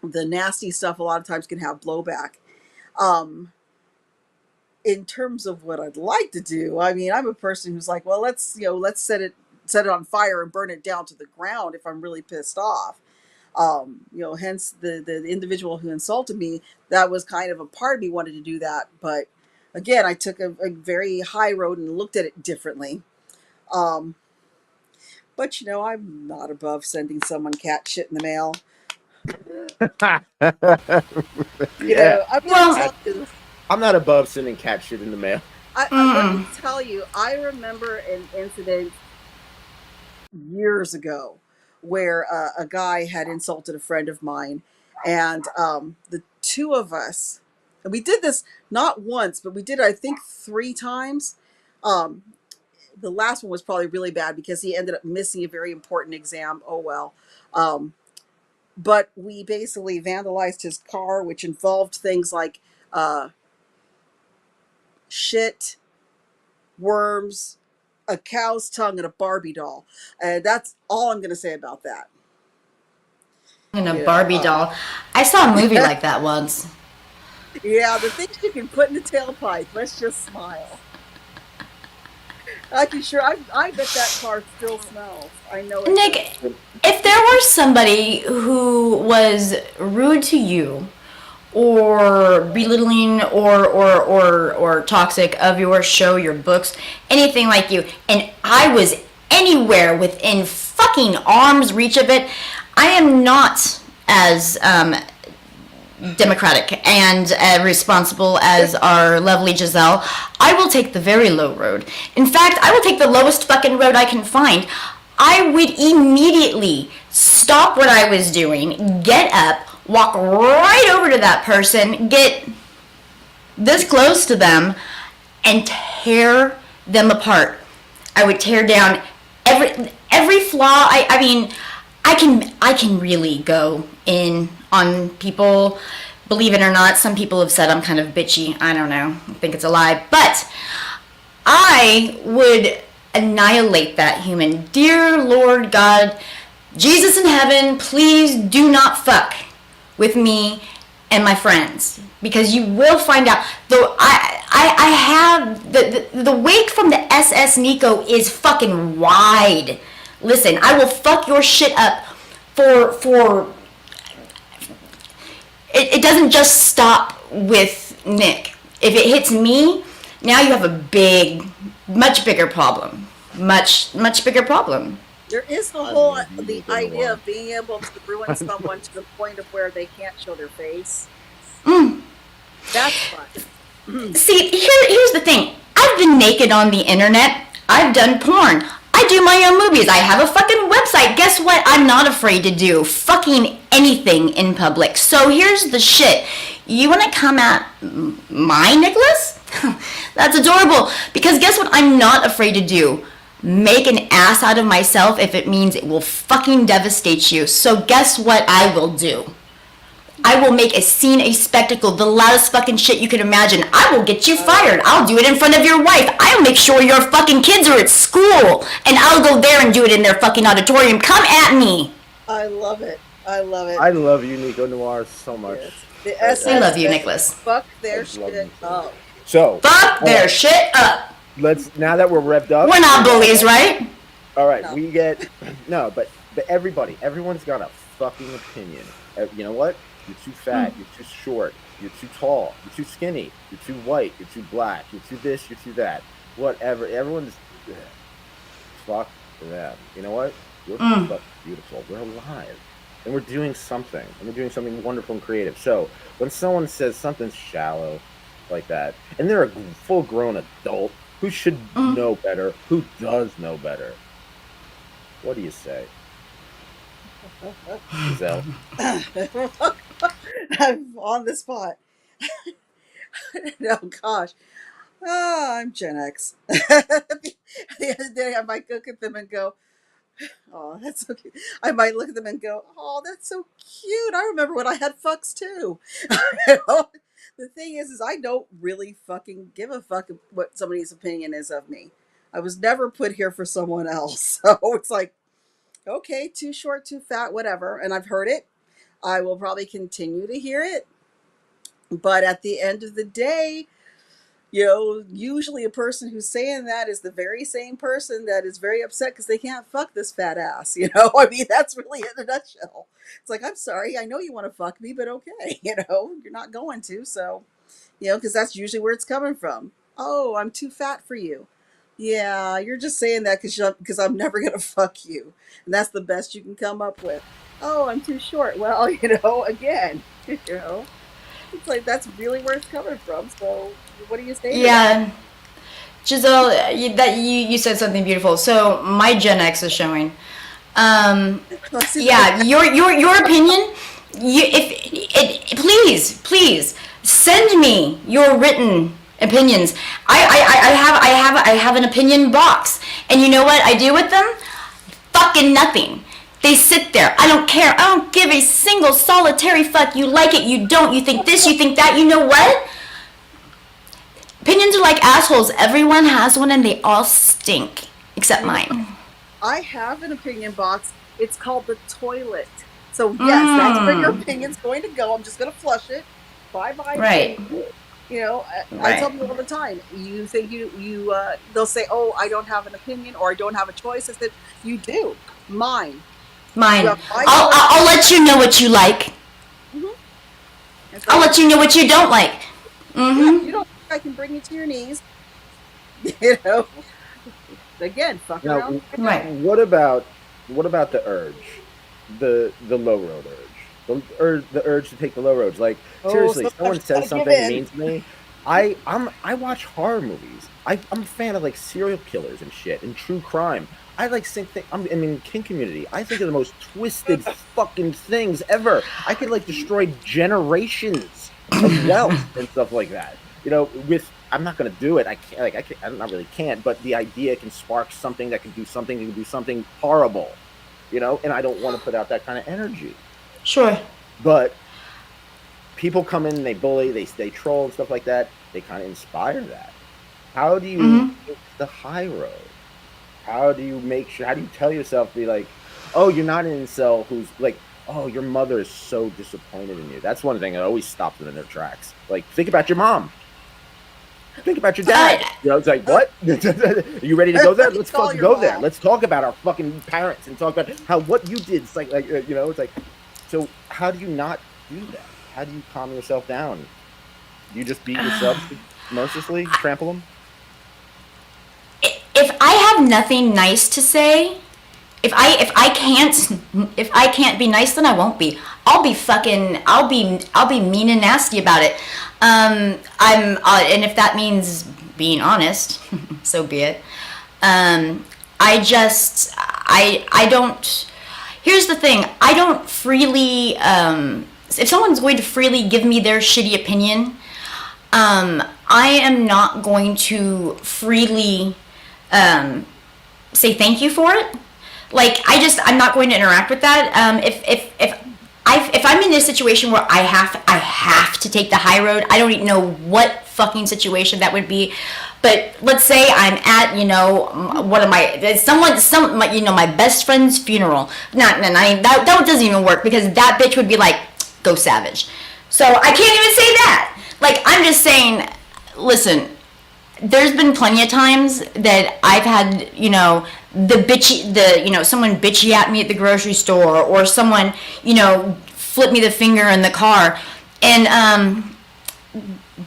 the nasty stuff a lot of times can have blowback. Um, in terms of what I'd like to do, I mean, I'm a person who's like, well, let's set it on fire and burn it down to the ground if I'm really pissed off. Hence the individual who insulted me, that was kind of a part of me wanted to do that. But again, I took a very high road and looked at it differently. Um, but I'm not above sending someone cat shit in the mail. Yeah. I'm gonna Well, tell you. I'm not above sending cat shit in the mail. Let me mm, tell you. I remember an incident years ago where a guy had insulted a friend of mine, and the two of us, and we did this not once, but we did, I think, 3 times. Um, the last one was probably really bad because he ended up missing a very important exam. Oh well. Um, but we basically vandalized his car, which involved things like uh, shit, worms, a cow's tongue, and a Barbie doll. And that's all I'm going to say about that. and a You know, Barbie doll. I saw a movie uh, like that once. yeah, the things you can put in the tailpipe. Let's just smile. I can sure. I bet that car still smells. I know it Nick, does. if there were somebody who was rude to you or belittling or toxic of your show, your books, anything like you, and I was anywhere within fucking arm's reach of it, I am not as democratic and responsible as our lovely Giselle. I will take the very low road. In fact, I will take the lowest fucking road I can find. I would immediately stop what I was doing, get up, walk right over to that person, get this close to them, and tear them apart. I would tear down every flaw. I mean, I can really go in on people. Believe it or not, some people have said I'm kind of bitchy. I don't know. I think it's a lie, but I would annihilate that human. Dear Lord God, Jesus in heaven, please do not fuck with me and my friends because you will find out. Though I have the wake from the SS Nico is fucking wide. Listen, I will fuck your shit up for it doesn't just stop with Nick. If it hits me, now you have a much bigger problem. Much bigger problem. There is the I whole love you, the Nico idea Noir. of being able to ruin someone to the point of where they can't show their face. That's fun. See, here's the thing. I've been naked on the internet. I've done porn. I do my own movies. I have a fucking website. Guess what? I'm not afraid to do fucking anything in public. So here's the shit. You want to come at my Nicholas? That's adorable. Because guess what I'm not afraid to do? Make an ass out of myself if it means it will fucking devastate you. So guess what I will do? I will make a scene, a spectacle, the loudest fucking shit you can imagine. I will get you fired. I'll do it in front of your wife. I'll make sure your fucking kids are at school. And I'll go there and do it in their fucking auditorium. Come at me. I love it. I love it. I love you, Nico Noir, so much. Yes. The essence I love you, is Nicholas. Fuck their I love shit you. up. So Fuck their shit up. let's, now that we're revved up. We're not bullies, right? All right, No. we get but everyone's got a fucking opinion. You know what? You're too fat. You're too short. You're too tall. You're too skinny. You're too white. You're too black. You're too this. You're too that. Whatever. Everyone's fuck them. You know what? We're fucking beautiful. We're alive, and we're doing something. And we're doing something wonderful and creative. So when someone says something shallow like that, and they're a full-grown adult who should know better, who does know better, what do you say? Giselle? I'm on the spot. Oh gosh. Oh, I'm Gen X. The other day I might look at them and go, oh, that's so cute. I might look at them and go, oh, that's so cute. I remember when I had fucks too. You know? The thing is I don't really fucking give a fuck what somebody's opinion is of me. I was never put here for someone else. So it's like, okay, too short, too fat, whatever. And I've heard it. I will probably continue to hear it. But at the end of the day, you know, usually a person who's saying that is the very same person that is very upset because they can't fuck this fat ass. You know, I mean, that's really in a nutshell. It's like, I'm sorry, I know you want to fuck me, but okay, you know, you're not going to. So, you know, because that's usually where it's coming from. Oh, I'm too fat for you. Yeah, you're just saying that because I'm never gonna fuck you, and that's the best you can come up with. Oh, I'm too short. Well, you know, again, you know, it's like that's really where it's coming from. So, what do you say? Yeah. Giselle, you said something beautiful. So my Gen X is showing. Yeah, your opinion. Please send me your written opinions. I have an opinion box, and you know what I do with them? Fucking nothing. They sit there. I don't care. I don't give a single solitary fuck. You like it, you don't. You think this, you think that. You know what? Opinions are like assholes. Everyone has one, and they all stink, except mine. I have an opinion box. It's called the toilet. So yes, that's where your opinion's going to go. I'm just going to flush it. Bye bye. Right. You know, I Right. tell people all the time. You think they'll say, "Oh, I don't have an opinion," or "I don't have a choice." I said, "You do. Mine." Mine. Well, I'll let you know what you like. And so, I'll let you know what you don't like. you don't think I can bring you to your knees? You know. Again, fuck Now, around. Right. what about the urge, the low road urge, the urge to take the low roads? Like seriously, sometimes someone I says give something in. mean to me, I watch horror movies. I'm a fan of like serial killers and shit and true crime. I like I'm in kink community. I think of the most twisted fucking things ever. I could like destroy generations of wealth and stuff like that. You know, I'm not gonna do it. I can't. I not really can't. But the idea can spark something that can do something. It can do something horrible. You know, and I don't want to put out that kind of energy. Sure. But people come in and they bully, they troll and stuff like that. They kind of inspire that. How do you take the high road? How do you make sure? How do you tell yourself, be like, oh, you're not an incel who's like, oh, your mother is so disappointed in you. That's one thing that always stops them in their tracks. Like, think about your mom. Think about your dad. You know, it's like, what? Are you ready to go there? Let's Call fucking your go there. mom. Let's talk about our fucking parents and talk about how what you did. It's like you know, it's like, so how do you not do that? How do you calm yourself down? You just beat your subs mercilessly, trample them. If I have nothing nice to say, if I can't be nice, then I won't be. I'll be mean and nasty about it. And if that means being honest, so be it. I don't. Here's the thing. I don't freely. If someone's going to freely give me their shitty opinion, I am not going to freely say thank you for it. Like I'm not going to interact with that. If I'm in a situation where I have to take the high road, I don't even know what fucking situation that would be. But let's say I'm at one of my best friend's funeral. That doesn't even work because that bitch would be like, go savage. So I can't even say that. Like I'm just saying, listen. There's been plenty of times that I've had, someone bitchy at me at the grocery store, or someone, flip me the finger in the car, and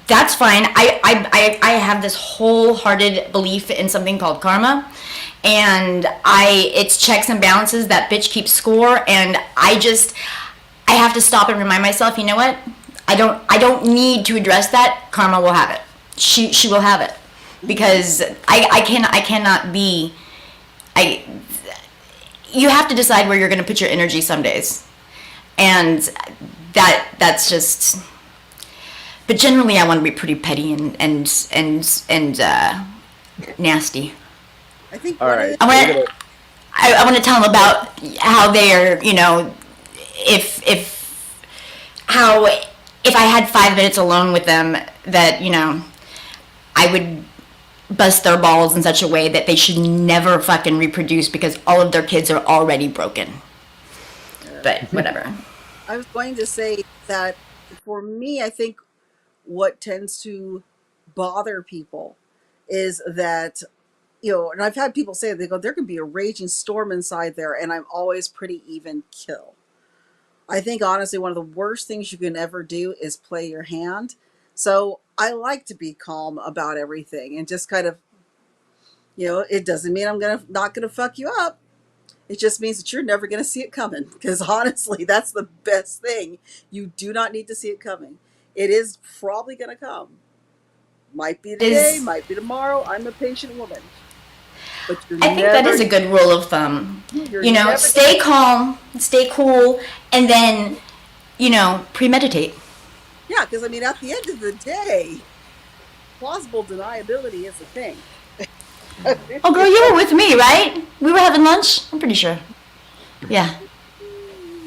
that's fine. I have this wholehearted belief in something called karma, and it's checks and balances. That bitch keeps score, and I have to stop and remind myself, you know what? I don't need to address that. Karma will have it. She will have it. Because I cannot be. You have to decide where you're going to put your energy some days, and that's just. But generally, I want to be pretty petty and nasty. I think All right. I want to tell them about how they're if I had 5 minutes alone with them, that I would bust their balls in such a way that they should never fucking reproduce because all of their kids are already broken. But whatever. I was going to say that for me, I think what tends to bother people is that, and I've had people say, they go, there can be a raging storm inside there, and I'm always pretty even kill. I think honestly, one of the worst things you can ever do is play your hand. So I like to be calm about everything and just kind of, it doesn't mean I'm not gonna fuck you up. It just means that you're never gonna see it coming. Because honestly, that's the best thing. You do not need to see it coming. It is probably gonna come. Might be today, might be tomorrow. I'm a patient woman. But I think that is a good rule of thumb. Stay calm, stay cool, and then, premeditate. Yeah, because at the end of the day, plausible deniability is a thing. Oh, girl, you were with me, right? We were having lunch? I'm pretty sure. Yeah.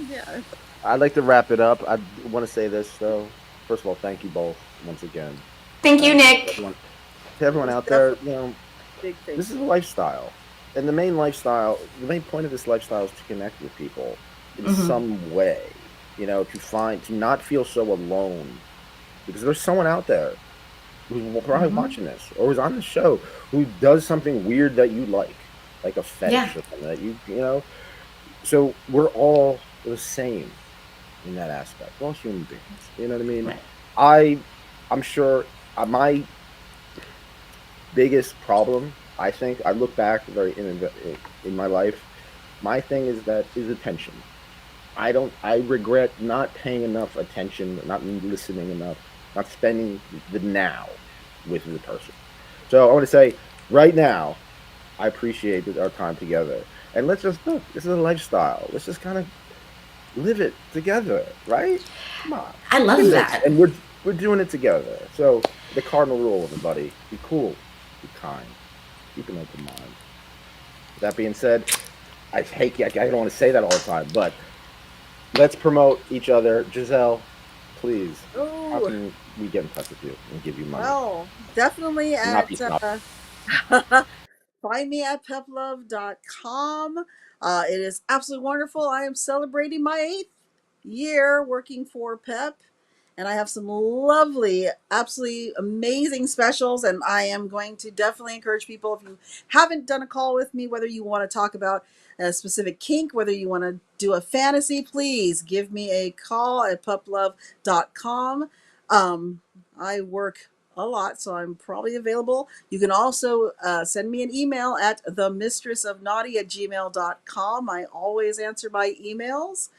Yeah. I'd like to wrap it up. I want to say this, though. First of all, thank you both once again. Thank you, Nick. To everyone out there, this is a lifestyle. And the main point of this lifestyle is to connect with people in some way. To not feel so alone. Because there's someone out there who's probably watching this or who's on the show who does something weird that you like a fetish or something that you. So we're all the same in that aspect. We're all human beings. You know what I mean? Right. I'm sure my biggest problem, I think, I look back in my life, my thing is attention. I regret not paying enough attention, not listening enough, not spending the now with the person. So I want to say, right now, I appreciate our time together. And let's just look, this is a lifestyle. Let's just kind of live it together, right? Come on. I love that. And we're doing it together. So the cardinal rule, everybody, be cool, be kind, keep an open mind. With that being said, I don't want to say that all the time, but let's promote each other. Giselle, please. Ooh. How can we get in touch with you and give you money? Well, definitely find me at peplove.com. It is absolutely wonderful. I am celebrating my 8th year working for PEP, and I have some lovely, absolutely amazing specials, and I am going to definitely encourage people, if you haven't done a call with me, whether you want to talk about a specific kink, whether you want to do a fantasy, please give me a call at peplove.com. I work a lot, so I'm probably available. You can also send me an email at themistressofnaughty@gmail.com. I always answer my emails.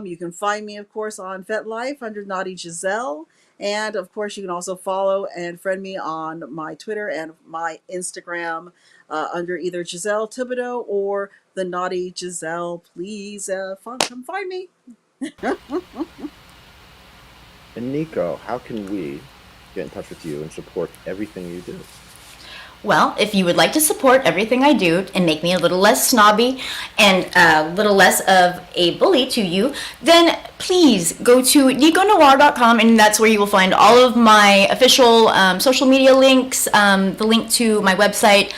You can find me, of course, on FetLife under Naughty Giselle. And of course, you can also follow and friend me on my Twitter and my Instagram under either Giselle Thibodeau or the Naughty Giselle. Please come find me. And Nico, how can we get in touch with you and support everything you do? Well, if you would like to support everything I do and make me a little less snobby and a little less of a bully to you, then please go to niconoir.com, and that's where you will find all of my official social media links, the link to my website,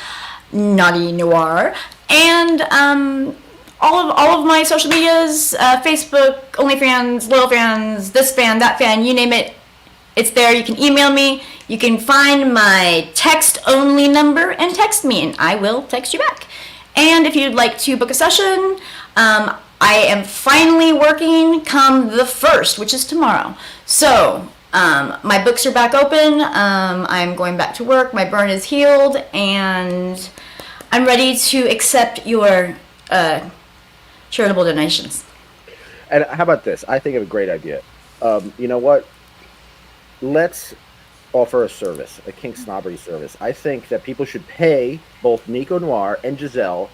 Naughty Noir, and all of my social medias, Facebook, OnlyFans, Loyal Fans, this fan, that fan, you name it. It's there. You can email me. You can find my text-only number and text me, and I will text you back. And if you'd like to book a session, I am finally working come the 1st, which is tomorrow. So my books are back open. I'm going back to work. My burn is healed, and I'm ready to accept your charitable donations. And how about this? I think of a great idea. You know what? Let's offer a service, a kink snobbery service. I think that people should pay both Nico Noir and Giselle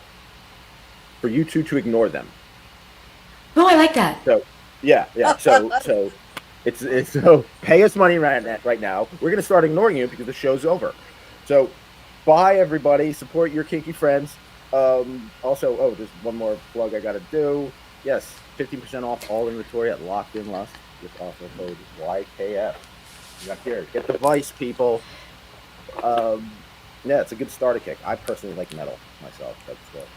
for you two to ignore them. Oh, I like that. So, yeah. So it's so pay us money right now. We're gonna start ignoring you because the show's over. So, bye everybody. Support your kinky friends. Also, there's one more plug I gotta do. Yes, 15% off all inventory at Locked In Lust with offer code YKF. Up here, get the Vice, people. Yeah, it's a good starter kick. I personally like metal myself.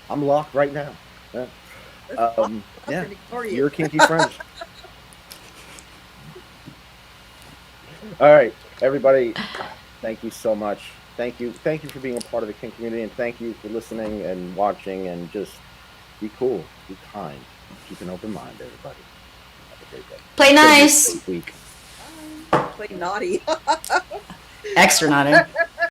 I'm locked right now. Yeah, your kinky friends. All right, everybody. Thank you so much. Thank you for being a part of the kink community, and thank you for listening and watching. And just be cool, be kind, keep an open mind, everybody. Have a great day. Play nice. Week. Play naughty. Extra naughty.